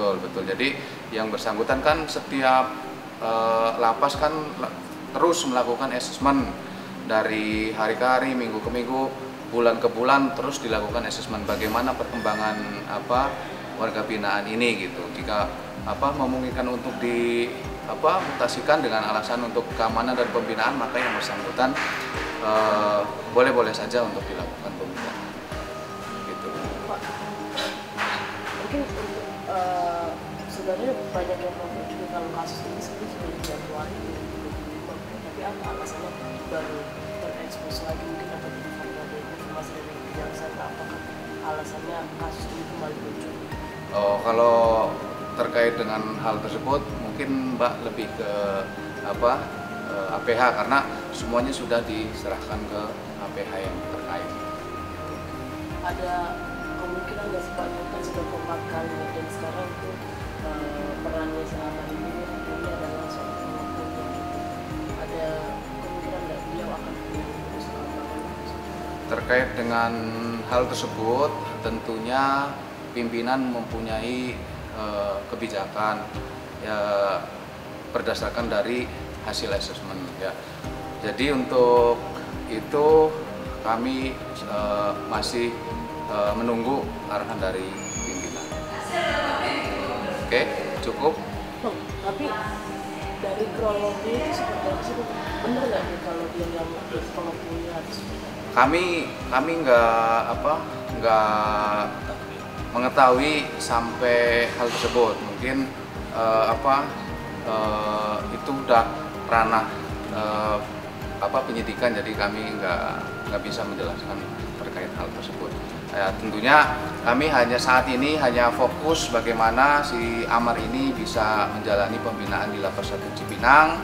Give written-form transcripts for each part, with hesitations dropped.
Betul, betul. Jadi yang bersangkutan kan setiap lapas kan terus melakukan asesmen dari hari ke hari, minggu ke minggu, bulan ke bulan, terus dilakukan asesmen bagaimana perkembangan warga binaan ini gitu. Jika memungkinkan untuk mutasikan dengan alasan untuk keamanan dan pembinaan, maka yang bersangkutan boleh-boleh saja untuk dilakukan pembinaan. Gitu. Pak, mungkin sebenarnya banyak yang ngomong juga kalau kasus ini sebenarnya sudah di Januari 2025, tapi apa alasannya baru terekspos lagi, mungkin dapat informasi dari kejaksaan, apakah alasannya kasus ini kembali muncul? Oh, kalau terkait dengan hal tersebut mungkin Mbak lebih ke APH, karena semuanya sudah diserahkan ke APH yang terkait. Ada kemungkinan nggak sih Pak, kan sudah keempat kali dan sekarang itu perannya selama ini adalah suatu pemimpin gitu. Ada kemungkinan nggak beliau akan terus terkait dengan hal tersebut, tentunya pimpinan mempunyai kebijakan ya berdasarkan dari hasil asesmen ya. Jadi untuk itu kami masih menunggu arahan dari pimpinan. Oke, cukup. Bang, tapi dari kronologi itu seperti apa sih? Bener nggak nih kalau dia yang pelakunya harus? Kami nggak mengetahui sampai hal tersebut. Mungkin itu udah ranah penyidikan, jadi kami nggak bisa menjelaskan terkait hal tersebut. Ya, tentunya kami saat ini hanya fokus bagaimana si Amar ini bisa menjalani pembinaan di Lapas 1 Cipinang.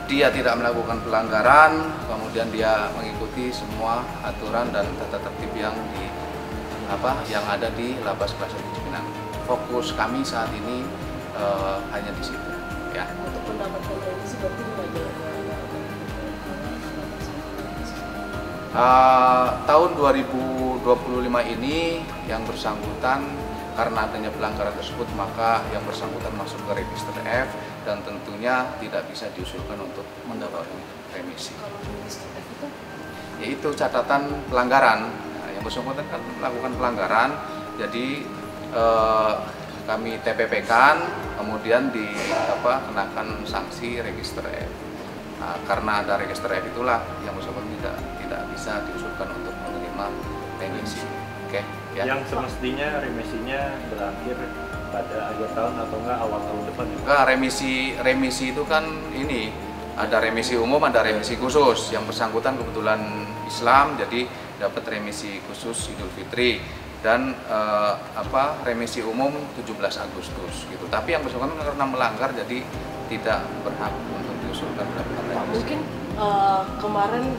Dia tidak melakukan pelanggaran, kemudian dia mengikuti semua aturan dan tata tertib yang ada di Lapas Kelas 1 Cipinang. Fokus kami saat ini hanya di situ. Ya. Untuk mendapatkan remisi berarti tahun 2025 ini yang bersangkutan karena adanya pelanggaran tersebut, maka yang bersangkutan masuk ke register F dan tentunya tidak bisa diusulkan untuk mendapat remisi. Kalau register F itu? Yaitu catatan pelanggaran. Nah, yang bersangkutan kan melakukan pelanggaran, jadi kami TPP-kan, kemudian kenakan sanksi register F. Nah, karena ada register F itulah yang bersangkutan tidak bisa diusulkan untuk menerima remisi. Oke, ya. Yang semestinya remisinya berakhir pada akhir tahun atau enggak awal tahun depan? Enggak, remisi itu kan ini ada remisi umum, ada remisi khusus. Yang bersangkutan kebetulan Islam, jadi dapat remisi khusus Idul Fitri dan remisi umum 17 Agustus gitu. Tapi yang bersangkutan karena melanggar jadi tidak berhak untuk diusulkan mendapatkan remisi. Mungkin kemarin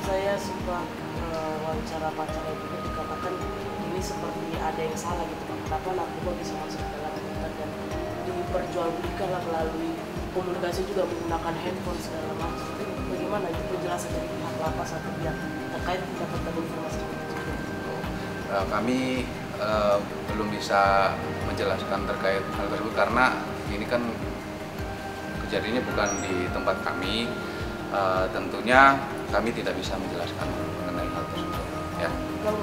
saya sempat wawancara pacarnya juga, dikatakan ini seperti ada yang salah gitu Pak. Kenapa narkoba bisa masuk dalam hutan dan diperjualbelikan melalui komunikasi juga menggunakan handphone segala macam. Bagaimana itu penjelasan dari pihak lapas atau pihak terkait mendapatkan informasi seperti itu? Kami belum bisa menjelaskan terkait hal tersebut karena ini kan kejadiannya bukan di tempat kami. Tentunya kami tidak bisa menjelaskan mengenai hal tersebut. Ya.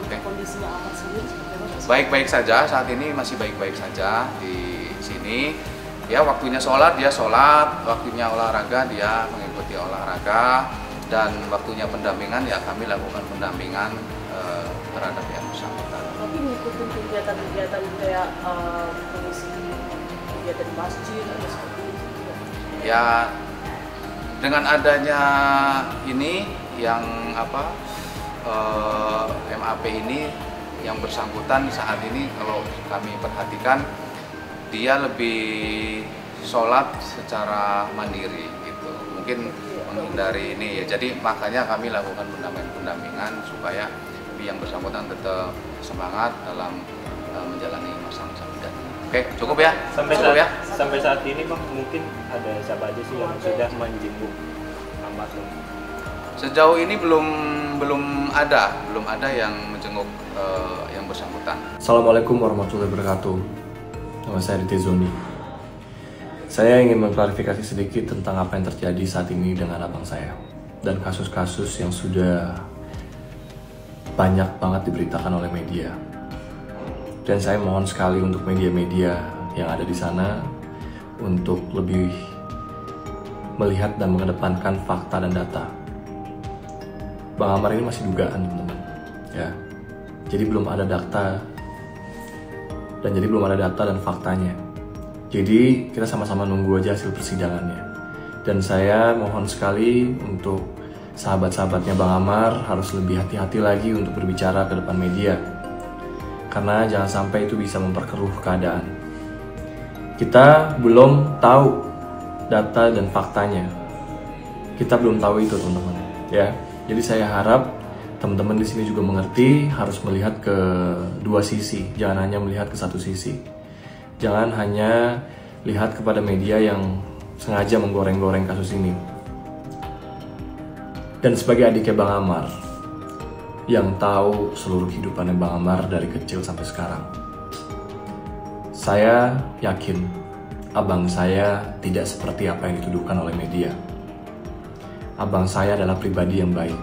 Okay. Kondisinya Amar sendiri seperti apa? Baik-baik saja, saat ini masih baik-baik saja di sini. Ya, waktunya sholat dia sholat, waktunya olahraga dia mengikuti olahraga, dan waktunya pendampingan ya kami lakukan pendampingan terhadap yang bersangkutan. Tapi mengikuti kegiatan-kegiatan kayak mengisi kegiatan masjid atau seperti itu? Ya, dengan adanya ini yang MAP ini yang bersangkutan saat ini kalau kami perhatikan dia lebih sholat secara mandiri gitu, mungkin menghindari ini ya, jadi makanya kami lakukan pendampingan supaya yang bersangkutan tetap semangat dalam menjalani masa-masa pidana. Oke, cukup ya? Sampai saat ini Bang, mungkin ada siapa aja sih yang sudah menjenguk Amar? Sejauh ini belum ada yang menjenguk yang bersangkutan. Assalamualaikum warahmatullahi wabarakatuh. Nama saya Rite Zoni. Saya ingin mengklarifikasi sedikit tentang apa yang terjadi saat ini dengan abang saya dan kasus-kasus yang sudah banyak banget diberitakan oleh media. Dan saya mohon sekali untuk media-media yang ada di sana untuk lebih melihat dan mengedepankan fakta dan data. Bang Amar ini masih dugaan, teman-teman. Ya. Jadi belum ada data dan faktanya. Jadi kita sama-sama nunggu aja hasil persidangannya. Dan saya mohon sekali untuk sahabat-sahabatnya Bang Amar harus lebih hati-hati lagi untuk berbicara ke depan media. Karena jangan sampai itu bisa memperkeruh keadaan. Kita belum tahu data dan faktanya. Kita belum tahu itu, teman-teman. Ya. Jadi saya harap teman-teman di sini juga mengerti, harus melihat ke dua sisi, jangan hanya melihat ke satu sisi. Jangan hanya lihat kepada media yang sengaja menggoreng-goreng kasus ini. Dan sebagai adiknya Bang Amar, yang tahu seluruh kehidupannya Bang Amar dari kecil sampai sekarang, saya yakin abang saya tidak seperti apa yang dituduhkan oleh media. Abang saya adalah pribadi yang baik.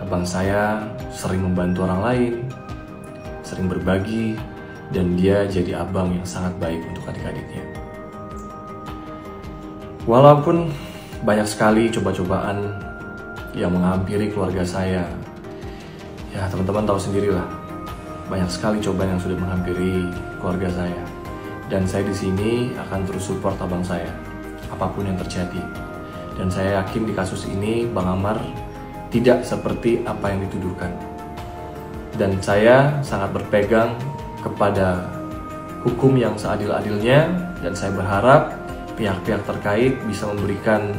Abang saya sering membantu orang lain, sering berbagi, dan dia jadi abang yang sangat baik untuk adik-adiknya. Walaupun banyak sekali coba-cobaan yang menghampiri keluarga saya, ya teman-teman tahu sendirilah, banyak sekali cobaan yang sudah menghampiri keluarga saya. Dan saya di sini akan terus support abang saya, apapun yang terjadi. Dan saya yakin di kasus ini Bang Amar tidak seperti apa yang dituduhkan. Dan saya sangat berpegang kepada hukum yang seadil-adilnya, dan saya berharap pihak-pihak terkait bisa memberikan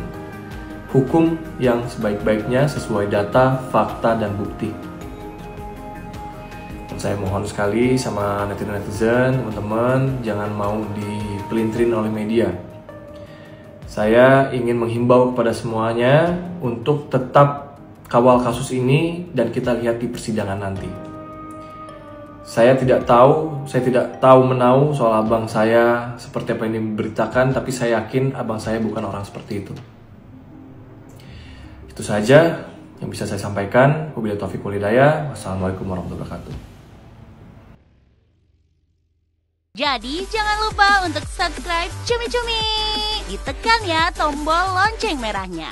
hukum yang sebaik-baiknya sesuai data, fakta, dan bukti. Dan saya mohon sekali sama netizen, teman-teman, jangan mau dipelintirin oleh media. Saya ingin menghimbau kepada semuanya untuk tetap kawal kasus ini dan kita lihat di persidangan nanti. Saya tidak tahu menau soal abang saya seperti apa yang diberitakan, tapi saya yakin abang saya bukan orang seperti itu. Itu saja yang bisa saya sampaikan. Wabillahi taufiq wal hidayah. Wassalamualaikum warahmatullahi wabarakatuh. Jadi jangan lupa untuk subscribe Cumi Cumi. Ditekan ya tombol lonceng merahnya.